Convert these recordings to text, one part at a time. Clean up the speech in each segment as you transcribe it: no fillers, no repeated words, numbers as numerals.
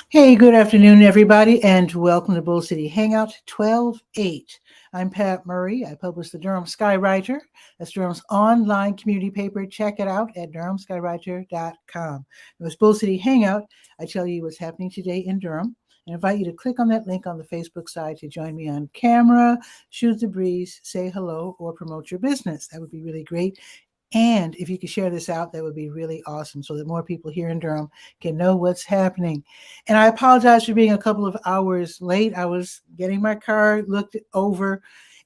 Hey, good afternoon, everybody, and welcome to Bull City Hangout 12/8. I'm Pat Murray. I publish the Durham Skywriter. That's Durham's online community paper. Check it out at durhamskywriter.com. With Bull City Hangout, I tell you what's happening today in Durham and invite you to click on that link on the Facebook side to join me on camera, shoot the breeze, say hello, or promote your business. That would be really great. And if you could share this out, that would be really awesome so that more people here in Durham can know what's happening. And I apologize for being a couple of hours late. I was getting my car looked over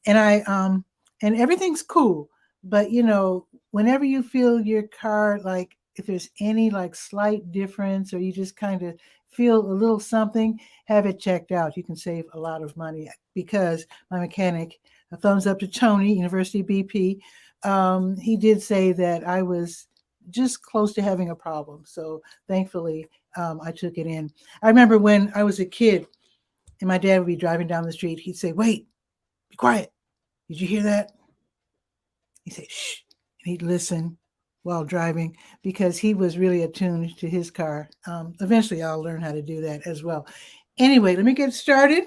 and and everything's cool. But, you know, whenever you feel your car, like if there's any like slight difference or you just kind of feel a little something, have it checked out. You can save a lot of money because my mechanic, a thumbs up to Tony, University BP, he did say that I was just close to having a problem. So thankfully, I took it in. I remember when I was a kid and my dad would be driving down the street. He'd say, "Wait, be quiet. Did you hear that?" He'd say, "Shh." And he'd listen while driving because he was really attuned to his car. Eventually, I'll learn how to do that as well. Anyway, let me get started.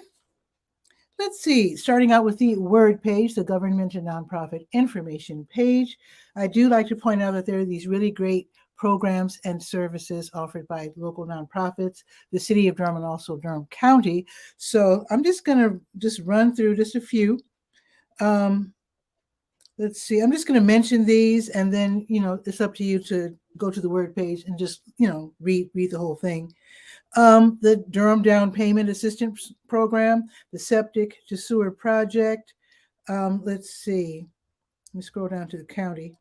Let's see, starting out with the word page, the government and nonprofit information page. I do like to point out that there are these really great programs and services offered by local nonprofits, the city of Durham and also Durham County. So I'm just going to run through just a few. Let's see, I'm just going to mention these and then, you know, it's up to you to go to the word page and just, you know, read the whole thing. The Durham Down Payment Assistance Program, the Septic to Sewer Project. Let's see. Let me scroll down to the county.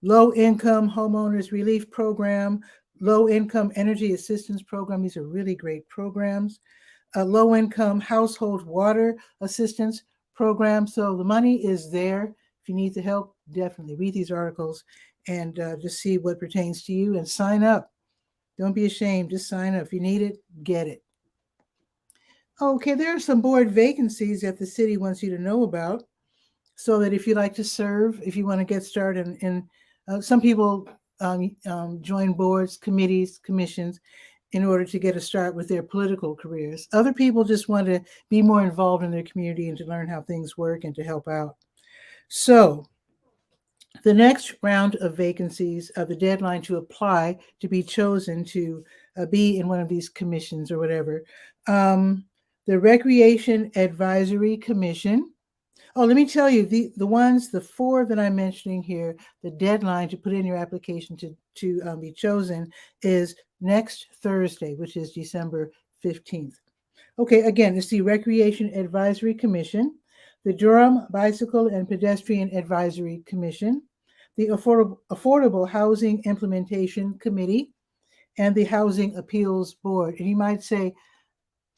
Low Income Homeowners Relief Program, Low Income Energy Assistance Program. These are really great programs. Low Income Household Water Assistance Program. So the money is there. If you need the help, definitely read these articles and just see what pertains to you and sign up. Don't be ashamed. Just sign up. If you need it, get it. Okay, there are some board vacancies that the city wants you to know about so that if you like to serve, if you want to get started, and some people join boards, committees, commissions in order to get a start with their political careers. Other people just want to be more involved in their community and to learn how things work and to help out. So the next round of vacancies are the deadline to apply to be chosen to be in one of these commissions or whatever. The Recreation Advisory Commission. Oh, let me tell you, the four that I'm mentioning here, the deadline to put in your application to be chosen is next Thursday, which is December 15th. Okay, again, it's the Recreation Advisory Commission, the Durham Bicycle and Pedestrian Advisory Commission, the Affordable Housing Implementation Committee, and the Housing Appeals Board. And you might say,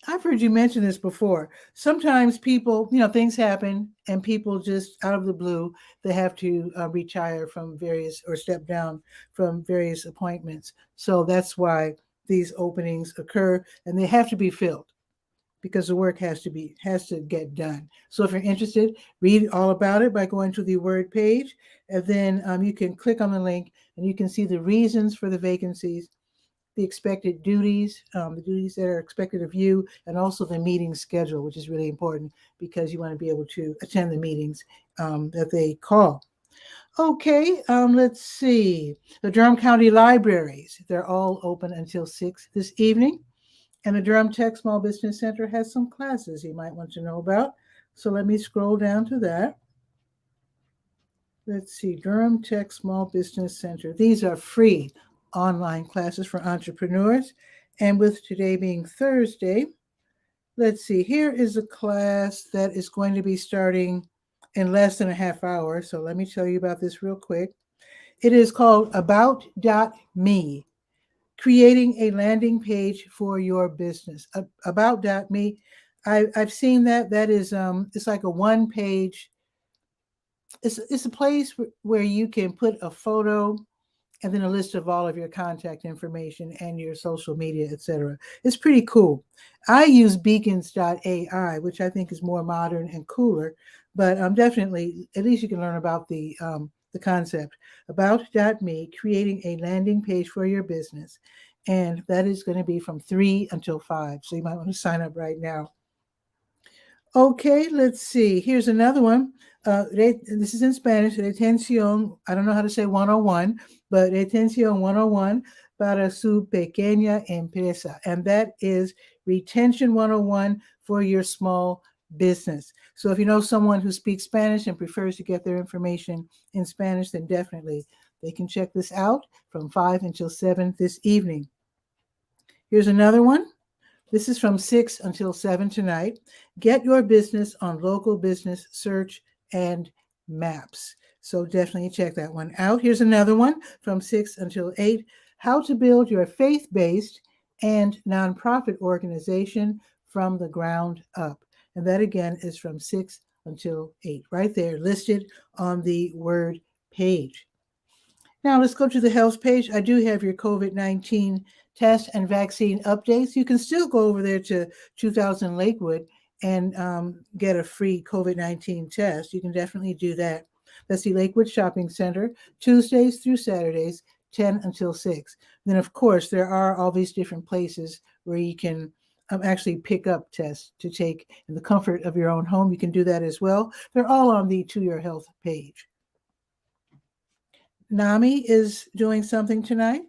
I've heard you mention this before. Sometimes people, you know, things happen and people just out of the blue, they have to retire from various or step down from various appointments. So that's why these openings occur and they have to be filled because the work has to get done. So if you're interested, read all about it by going to the word page, and then you can click on the link and you can see the reasons for the vacancies, the expected duties, the duties that are expected of you, and also the meeting schedule, which is really important because you want to be able to attend the meetings that they call. Okay, let's see. The Durham County Libraries, they're all open until 6 this evening. And the Durham Tech Small Business Center has some classes you might want to know about. So let me scroll down to that. Let's see, Durham Tech Small Business Center. These are free online classes for entrepreneurs. And with today being Thursday, let's see, here is a class that is going to be starting in less than a half hour. So let me tell you about this real quick. It is called About.me. Creating a landing page for your business. About.me. I've seen that. That is it's like a one-page it's a place where you can put a photo and then a list of all of your contact information and your social media, etc. It's pretty cool. I use beacons.ai, which I think is more modern and cooler, but definitely, at least you can learn about the concept. About.me, creating a landing page for your business. And that is going to be from 3 until 5. So you might want to sign up right now. Okay, let's see. Here's another one. This is in Spanish. Retención, I don't know how to say 101, but Retención 101 para su pequeña empresa. And that is Retention 101 for your small business. So if you know someone who speaks Spanish and prefers to get their information in Spanish, then definitely they can check this out from 5 until 7 this evening. Here's another one. This is from 6 until 7 tonight. Get your business on local business search and maps. So definitely check that one out. Here's another one from 6 until 8. How to build your faith-based and nonprofit organization from the ground up. And that again is from 6 until 8, right there listed on the Word page. Now let's go to the health page. I do have your COVID-19 test and vaccine updates. You can still go over there to 2000 Lakewood and get a free COVID-19 test. You can definitely do that. That's the Lakewood Shopping Center, Tuesdays through Saturdays, 10 until 6. Then, of course, there are all these different places where you can actually pick up tests to take in the comfort of your own home. You can do that as well. They're all on the To Your Health page. NAMI is doing something tonight.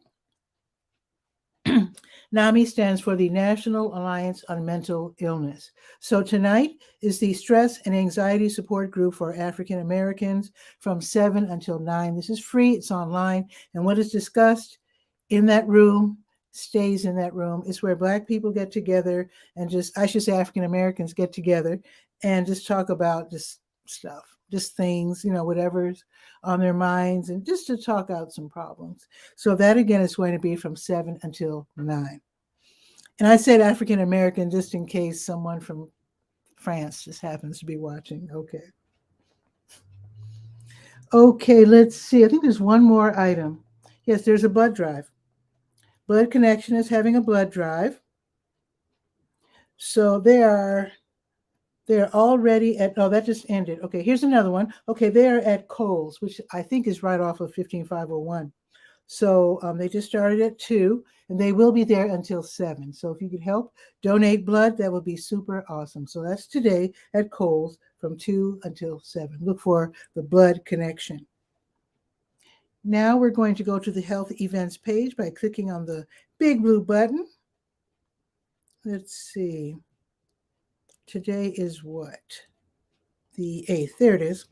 NAMI stands for the National Alliance on Mental Illness. So tonight is the Stress and Anxiety Support Group for African Americans from 7 until 9. This is free, it's online, and what is discussed in that room stays in that room. It's where Black people get together and I should say African Americans get together and just talk about just stuff, just things, whatever's on their minds, and just to talk out some problems. So that again is going to be from 7 until 9. And I said African American just in case someone from France just happens to be watching. Okay, let's see. I think there's one more item. Yes, there's a blood drive. Blood Connection is having a blood drive. So they're already at, that just ended. Okay, here's another one. Okay, they are at Kohl's, which I think is right off of 15501. So they just started at 2, and they will be there until 7. So if you could help donate blood, that would be super awesome. So that's today at Kohl's from 2 until 7. Look for the Blood Connection. Now we're going to go to the health events page by clicking on the big blue button. Let's see. Today is what? The 8th. There it is.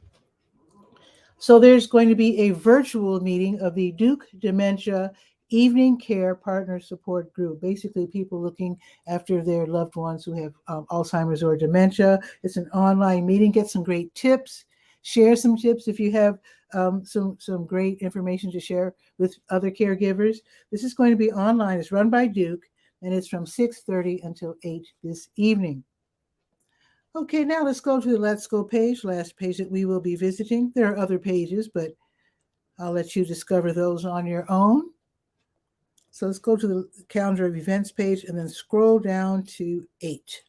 So there's going to be a virtual meeting of the Duke Dementia Evening Care Partner Support Group. Basically, people looking after their loved ones who have Alzheimer's or dementia. It's an online meeting. Get some great tips. Share some tips if you have some great information to share with other caregivers. This is going to be online. It's run by Duke, and it's from 6:30 until 8 this evening. Okay, now let's go to the Let's Go page, last page that we will be visiting. There are other pages, but I'll let you discover those on your own. So let's go to the calendar of events page and then scroll down to 8.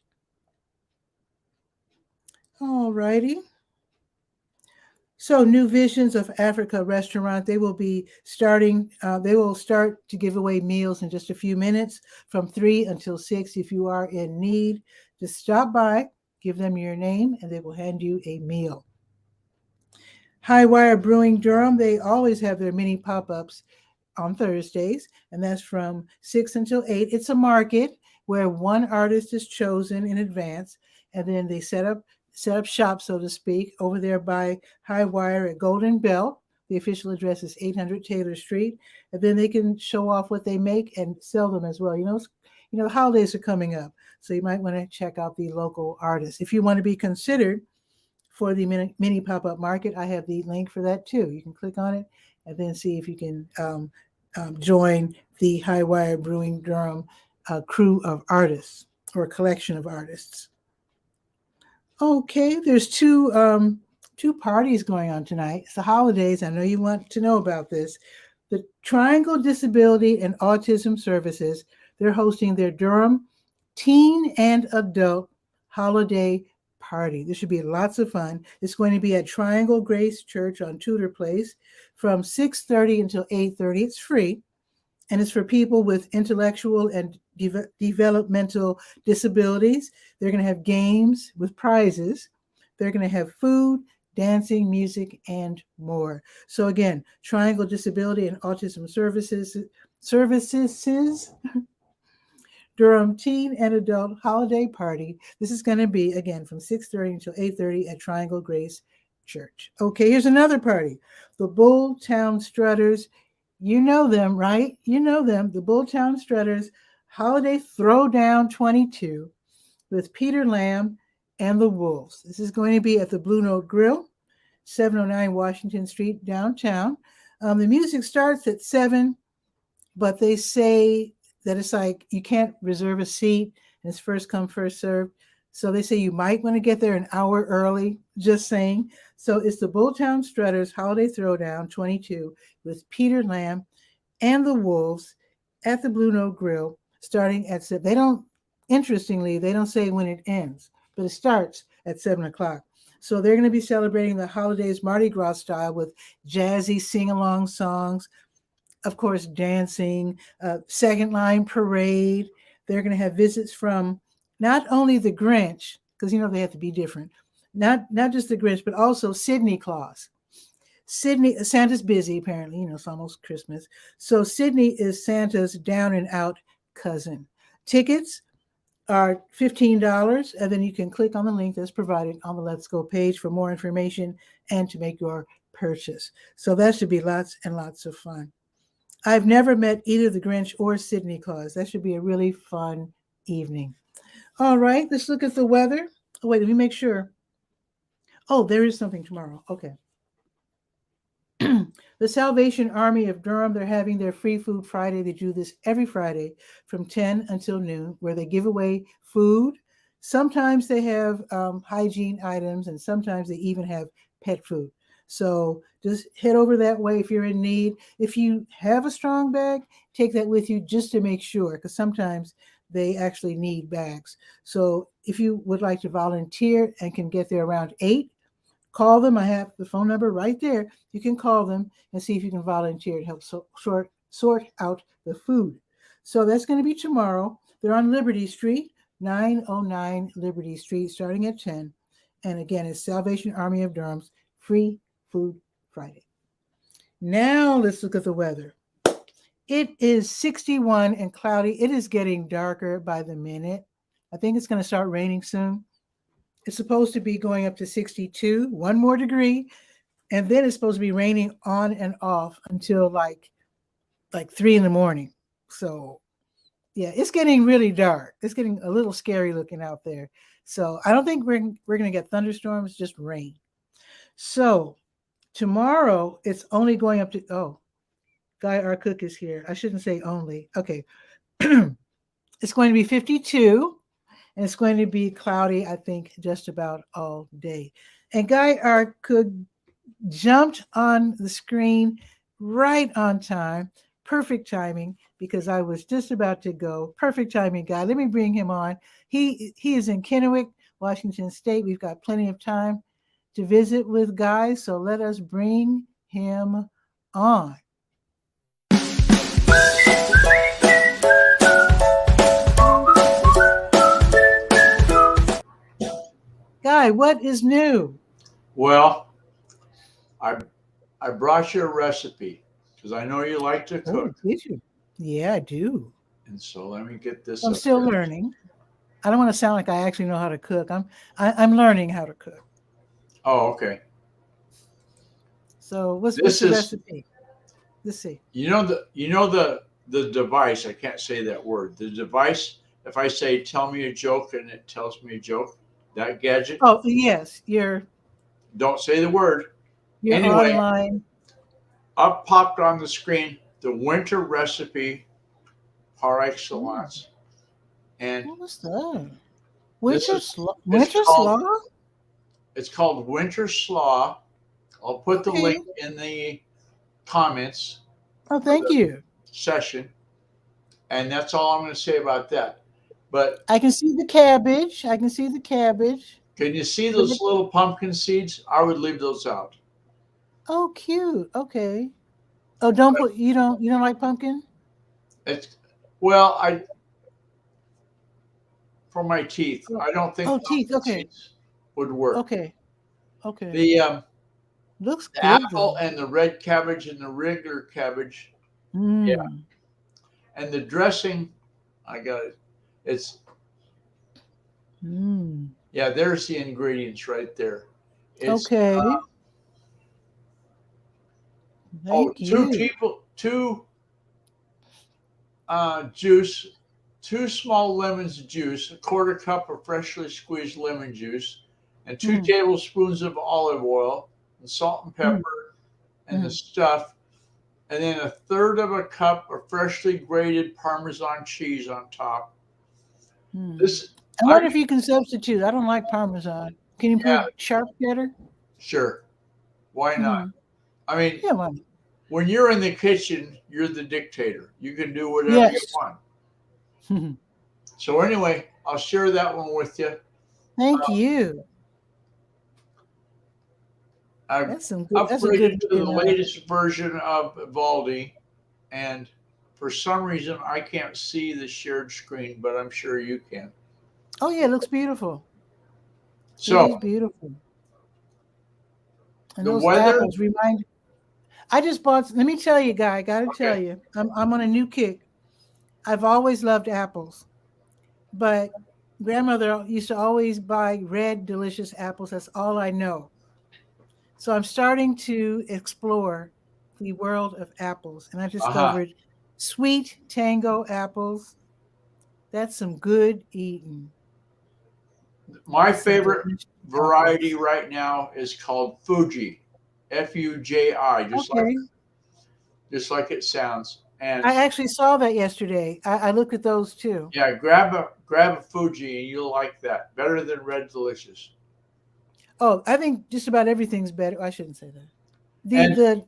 All righty. So New Visions of Africa restaurant, they will start to give away meals in just a few minutes from 3 until 6. If you are in need, just stop by. Give them your name, and they will hand you a meal. High Wire Brewing Durham, they always have their mini pop-ups on Thursdays, and that's from 6 until 8. It's a market where one artist is chosen in advance, and then they set up shop, so to speak, over there by High Wire at Golden Bell. The official address is 800 Taylor Street, and then they can show off what they make and sell them as well. The holidays are coming up, so you might want to check out the local artists. If you want to be considered for the mini pop-up market, I have the link for that too. You can click on it and then see if you can join the High Wire Brewing Durham crew of artists or collection of artists. Okay, there's two two parties going on tonight. It's the holidays. I know you want to know about this. The Triangle Disability and Autism Services, they're hosting their Durham Teen and Adult Holiday Party. This should be lots of fun. It's going to be at Triangle Grace Church on Tudor Place from 6:30 until 8:30. It's free, and it's for people with intellectual and developmental disabilities. They're going to have games with prizes. They're going to have food, dancing, music, and more. So again, Triangle Disability and Autism Services Durham Teen and Adult Holiday Party. This is going to be, again, from 6:30 until 8:30 at Triangle Grace Church. Okay, here's another party. The Bulltown Strutters. You know them, right? You know them. The Bulltown Strutters Holiday Throwdown 22 with Peter Lamb and the Wolves. This is going to be at the Blue Note Grill, 709 Washington Street, downtown. The music starts at 7, but they say that it's like you can't reserve a seat, and it's first come, first served. So they say you might want to get there an hour early, just saying. So it's the Bulltown Strutters Holiday Throwdown 22 with Peter Lamb and the Wolves at the Blue Note Grill, starting at 7. Interestingly, they don't say when it ends, but it starts at 7 o'clock. So they're going to be celebrating the holidays Mardi Gras style with jazzy sing-along songs, of course, dancing, second line parade. They're going to have visits from not only the Grinch, because they have to be different, not just the Grinch, but also Sydney Claus. Santa's busy apparently, it's almost Christmas. So Sydney is Santa's down and out cousin. Tickets are $15, and then you can click on the link that's provided on the Let's Go page for more information and to make your purchase. So that should be lots and lots of fun. I've never met either the Grinch or Sydney Claus. That should be a really fun evening. All right, let's look at the weather. Oh, wait, let me make sure. Oh, there is something tomorrow. Okay. The Salvation Army of Durham, they're having their Free Food Friday. They do this every Friday from 10 until noon, where they give away food. Sometimes they have hygiene items, and sometimes they even have pet food. So just head over that way if you're in need. If you have a strong bag, take that with you just to make sure, because sometimes they actually need bags. So if you would like to volunteer and can get there around 8, call them. I have the phone number right there. You can call them and see if you can volunteer to help sort out the food. So that's going to be tomorrow. They're on Liberty Street, 909 Liberty Street, starting at 10. And again, it's Salvation Army of Durham's Free Food Friday. Now let's look at the weather. It is 61 and cloudy. It is getting darker by the minute. I think it's going to start raining soon. It's supposed to be going up to 62, 1 more degree, and then it's supposed to be raining on and off until like 3 in the morning. So yeah, it's getting really dark. It's getting a little scary looking out there. So I don't think we're going to get thunderstorms, just rain. So tomorrow it's only going up to, Guy R. Cook is here. I shouldn't say only. Okay. It's going to be 52. And it's going to be cloudy, I think, just about all day. And Guy R. Cook jumped on the screen right on time. Perfect timing, because I was just about to go. Perfect timing, Guy. Let me bring him on. He is in Kennewick, Washington State. We've got plenty of time to visit with Guy, so let us bring him on. Guy, what is new? Well, I brought you a recipe because I know you like to cook. Oh, did you? Yeah, I do. And so let me get this. I'm still learning. I don't want to sound like I actually know how to cook. I'm learning how to cook. Oh, okay. So what's the recipe? Let's see. You know the device. I can't say that word. The device. If I say "tell me a joke" and it tells me a joke, that gadget. Oh yes, Don't say the word. You're anyway, online. Up popped on the screen the winter recipe par excellence. And what was that? Winter slaw? It's called Winter Slaw. I'll put the Okay. link in the comments Oh, thank you. session. And that's all I'm going to say about that. But I can see the cabbage. I can see the cabbage. can you see those little pumpkin seeds? I would leave those out. Oh, cute. Okay. Oh, don't put you don't like pumpkin? It's well, I for my teeth, Oh, I don't think teeth. pumpkin Okay. seeds would work. Okay. Okay. The Looks the good apple though. and the red cabbage and the regular cabbage, yeah, Mm. and the dressing, I got it. It's Mm. yeah. There's the ingredients right there. It's Okay. Thank you. two juice, 2 small lemons juice, a quarter cup of freshly squeezed lemon juice, and 2 tablespoons of olive oil, and salt and Mm. pepper, and the stuff, and then 1/3 of a cup of freshly grated Parmesan cheese on top. Mm. This, I wonder if you can substitute. I don't like Parmesan. Can you yeah, put sharp cheddar? sure. Why not? Mm. I mean, Yeah, why not? when you're in the kitchen, you're the dictator. You can do whatever you Yes. want. So anyway, I'll share that one with you. Thank you. I've That's some good. That's a upgraded good to the latest version of 𝗕𝗨𝗟𝗧, and for some reason I can't see the shared screen, but I'm sure you can. Oh yeah, it looks beautiful. So it is beautiful. And the those weather, apples remind. I just bought. Let me tell you, guy. I got to tell okay, you, I'm on a new kick. I've always loved apples, but grandmother used to always buy red, delicious apples. That's all I know. So I'm starting to explore the world of apples, and I uh-huh. discovered sweet tango apples. That's some good eating. My That's some favorite delicious variety apples. right now is called Fuji, Fuji, Okay. just like it sounds. And I actually saw that yesterday. I looked at those too. yeah, grab a Fuji and you'll like that better than Red Delicious. Oh, I think just about everything's better. I shouldn't say that. The And the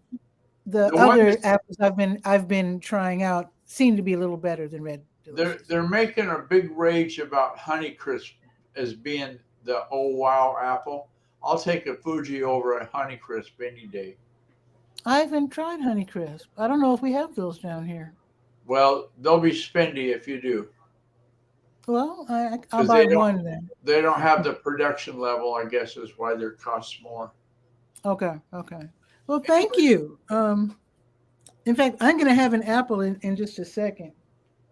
the the one other that's apples I've been trying out seem to be a little better than Red Delicious. they're making a big rage about Honeycrisp as being the oh wow apple. I'll take a Fuji over a Honeycrisp any day. I haven't tried Honeycrisp. I don't know if we have those down here. Well, they'll be spendy if you do, Well, I'll because buy one then. they don't have the production level. I guess is why their costs more. Okay, okay. Well, thank Anyways, you. In fact, I'm going to have an apple in just a second.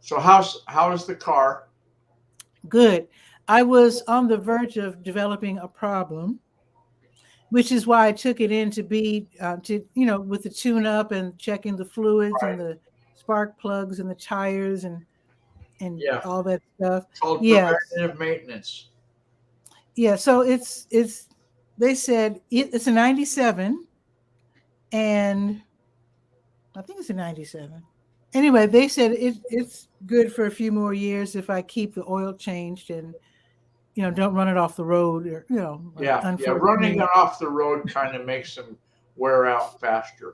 so how's the car? Good. I was on the verge of developing a problem, which is why I took it in to be with the tune up and checking the fluids and Right. the spark plugs and the tires and Yeah, all that stuff. it's called Yeah, preventative maintenance. yeah. So it's they said it's a 97, and I think it's a 97. Anyway, they said it's good for a few more years if I keep the oil changed and don't run it off the road or Yeah. Running unfortunately. it off the road kind of makes them wear out faster.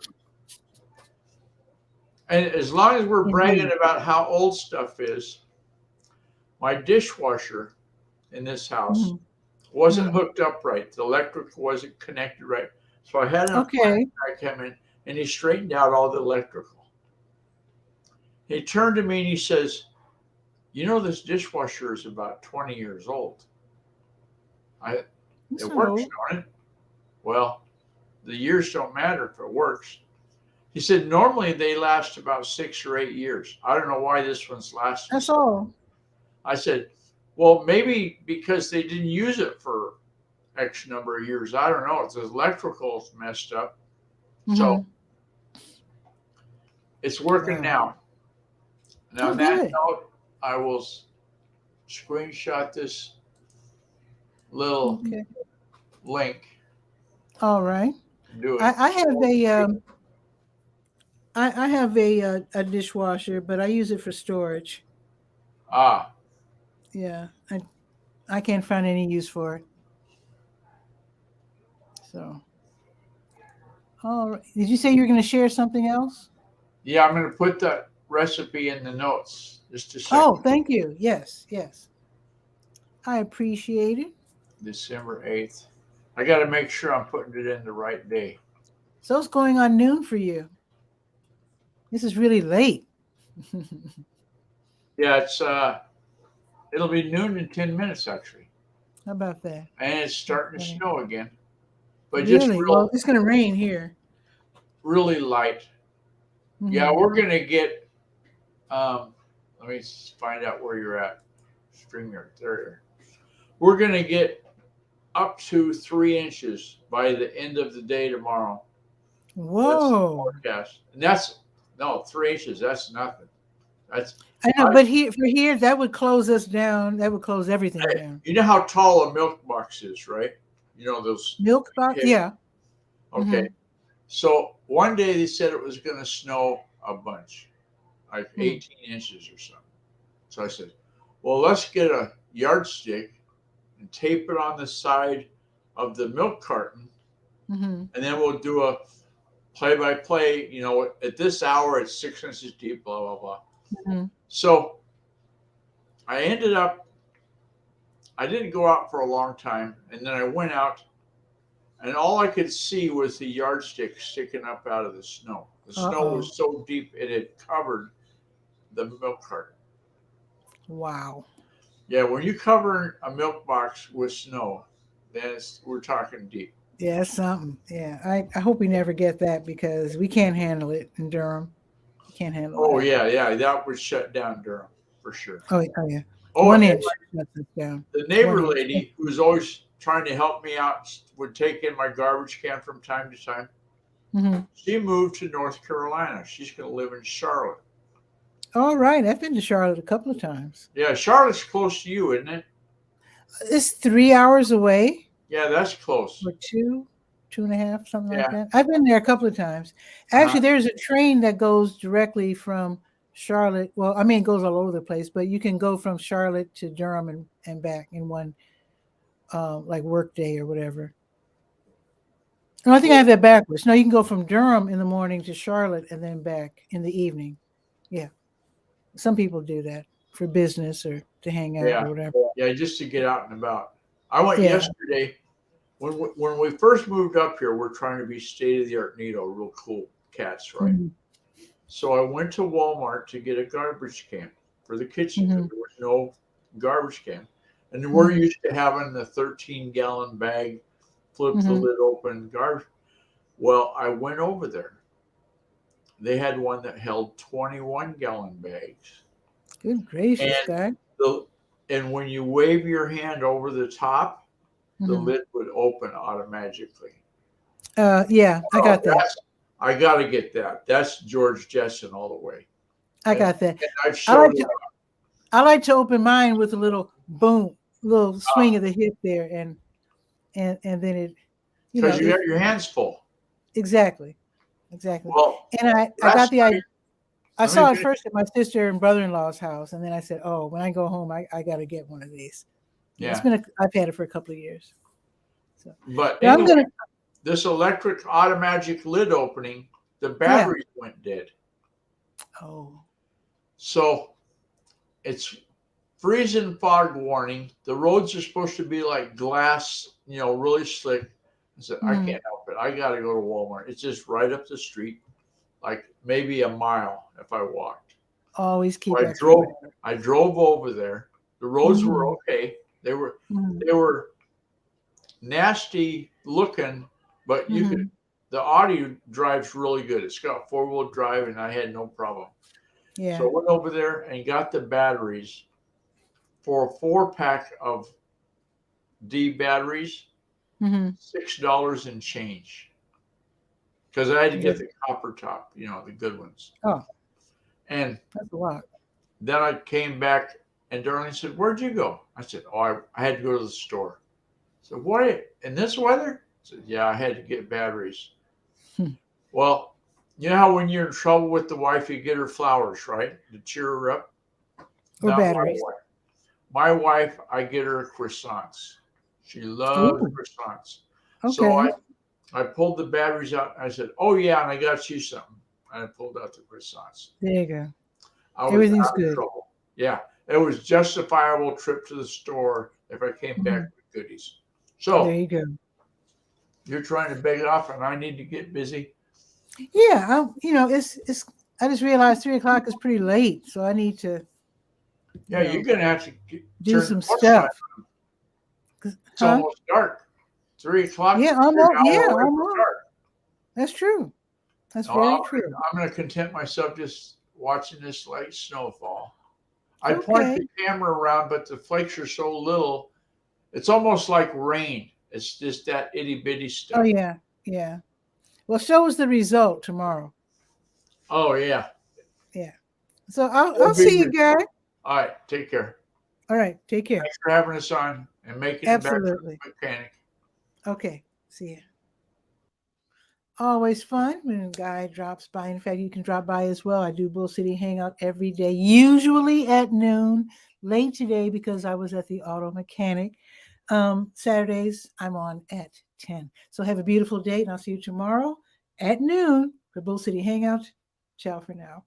And as long as we're bragging Indeed. about how old stuff is, my dishwasher in this house Mhm. wasn't Mhm. hooked up right. The electric wasn't connected right. So I had an appliance Okay. guy come in and he straightened out all the electrical. He turned to me and he says, this dishwasher is about 20 years old. It's It not works, old. don't it? Well, the years don't matter if it works. He said normally they last about 6 or 8 years. I don't know why this one's lasting. That's all. I said, well, maybe because they didn't use it for X number of years. I don't know. It's electrical's messed up. So Hmm. it's working Wow. now. And Oh, on that good. note, I will screenshot this little Okay. link. All right. Do it. I have I have a dishwasher, but I use it for storage. Ah, Yeah. I can't find any use for it. So, all right. Did you say you were going to share something else? Yeah, I'm going to put that recipe in the notes. Just a second. Oh, thank you. Yes, yes. I appreciate it. December 8th. I got to make sure I'm putting it in the right day. So it's going on noon for you. This is really late. Yeah, it'll be noon in 10 minutes actually. How about that? And it's starting to snow again. But Really? Well, it's going to rain here. Really light. Mm-hmm. Yeah, we're going to get, let me find out where you're at. StreamYard, there. We're going to get up to 3 inches by the end of the day tomorrow. Whoa. Forecast. And that's, no, 3 inches. That's nothing. That's, I know, but here, that would close us down. That would close everything down. You know how tall a milk box is, right? You know those milk box? Yeah. Okay. Mm-hmm. So one day they said it was going to snow a bunch, like 18 inches or something. So I said, well, let's get a yardstick and tape it on the side of the milk carton. And then we'll do a play-by-play, you know, at this hour, it's 6 inches deep, blah, blah, blah. So I ended up, I didn't go out for a long time. And then I went out and all I could see was the yardstick sticking up out of the snow. The snow was so deep, it had covered the milk carton. Wow. Yeah, when you cover a milk box with snow, then we're talking deep. Yeah, it's something. Yeah, I hope we never get that because we can't handle it in Durham. We can't handle it. Oh, yeah, that would shut down Durham for sure. Oh, yeah. Oh, 1 inch shuts us down. The neighbor lady who was always trying to help me out would take in my garbage can from time to time. She moved to North Carolina. She's going to live in Charlotte. All right. I've been to Charlotte a couple of times. Yeah, Charlotte's close to you, isn't it? It's 3 hours away. Yeah, that's close. Or 2.5, something like that. I've been there a couple of times. Actually, there's a train that goes directly from Charlotte. Well, I mean, it goes all over the place, but you can go from Charlotte to Durham and back in one like work day or whatever. No, I think I have that backwards. No, you can go from Durham in the morning to Charlotte and then back in the evening. Yeah. Some people do that for business or to hang out or whatever. Yeah, just to get out and about. I went yesterday. When we first moved up here, we're trying to be state-of-the-art neato, real cool cats, right? So I went to Walmart to get a garbage can for the kitchen. There was no garbage can. And we're used to having the 13-gallon bag, flip the lid open garbage. Well, I went over there. They had one that held 21-gallon bags. Good gracious, guy. And when you wave your hand over the top, the lid would open automatically. Yeah, I got that. I got to get that. That's George Jetson all the way. I got that. And I like to open mine with a little boom, little swing of the hip there, and then it, because you got your hands full. Exactly. Well, and I got the idea. I saw it first at my sister and brother-in-law's house, and then I said, "Oh, when I go home, I got to get one of these." Yeah, I've had it for a couple of years. So, but anyway, this electric automatic lid opening, the batteries went dead. Oh. So it's freezing fog warning. The roads are supposed to be like glass, you know, really slick. I said, I can't help it. I got to go to Walmart. It's just right up the street, like maybe a mile if I walked. Always keep I drove over there. The roads were okay. They were nasty looking, but you could. The Audi drives really good. It's got 4-wheel drive, and I had no problem. Yeah. So I went over there and got the batteries for a 4-pack of D batteries, $6 and change. Because I had to get the copper top, you know, the good ones. Oh. And that's a lot. Then I came back, and Darlene said, "Where'd you go?" I said, "Oh, I had to go to the store." I said, "What? In this weather?" I said, "Yeah, I had to get batteries." Well, you know how when you're in trouble with the wife, you get her flowers, right? To cheer her up? Or batteries. My wife, I get her croissants. She loves croissants. Okay. So I pulled the batteries out. And I said, "Oh yeah, and I got you something." And I pulled out the croissants. There you go. I was Everything's out of good. trouble. Yeah, it was justifiable trip to the store if I came back with goodies. There So you go. you're trying to beg off, and I need to get busy. Yeah, it's. I just realized 3 o'clock is pretty late, so I need to Yeah, you're gonna have to do turn some the porch light stuff. on. It's Huh? almost dark. 3 o'clock. Yeah, You're almost. an hour Yeah, away from almost. dark. That's true. That's No, very true. I'm gonna content myself just watching this light snowfall. I point Okay. the camera around, but the flakes are so little. It's almost like rain. It's just that itty bitty stuff. Oh yeah, yeah. Well, show us the result tomorrow. Oh yeah. Yeah. So I'll see you guys. All right. Take care. All right. Take care. Thanks for having us on and making it back to Absolutely. the mechanic. Okay. See ya. Always fun when a guy drops by. In fact, you can drop by as well. I do Bull City Hangout every day, usually at noon. Late today because I was at the auto mechanic. Saturdays, I'm on at 10. So have a beautiful day, and I'll see you tomorrow at noon for Bull City Hangout. Ciao for now.